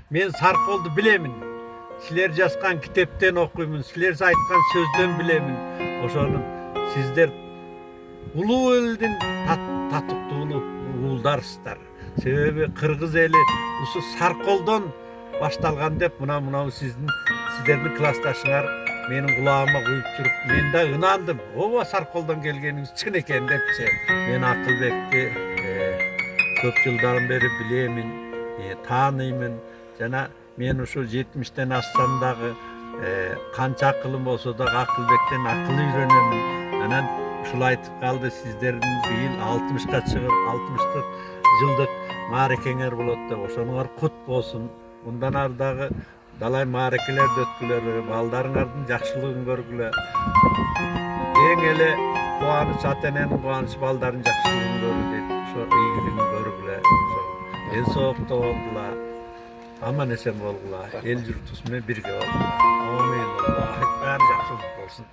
Men Sarkoldu bilemin. Sizler жазган kitepten okuymun, sizler aytkan sözden bilemin. Oşonun sizler uluu elдин татыктуулуу уулдарсыздар. Себеби Кыргыз эли ушу Сарколдон башталган деп мына сиздердин классташыңар менин кулагыма куюп туруп, мен да ынандым. Ооба Сарколдон келгениңиз чын экен депчи. Мен Акылбекти көп жылдан бeri билемин, тааныймын. Жана мен ушу 70-тен ассам дагы канча акылым болсо да Акылбектен акыл үйрөнөмүн. Анан ушул айтып калды, сиздердин быйыл 60ка чыгып, 60 жылдык маарекеңер болот деп. Ошоңор кут болсун. Мындан ары дагы далай маарекелерди өткүлөрү, балдарыңардын жакшылыгын көргүлө. Эң эле кубаныч ата-эненин кубанычы балдардын жакшылыгын көрүү дейт. Ошо ийгилигин көргүлө. Ошо эл соокто болгула. Aman esen bolgula, el yurtusuna birge bolgula. Amin, Allah, bari жақсылық болсын.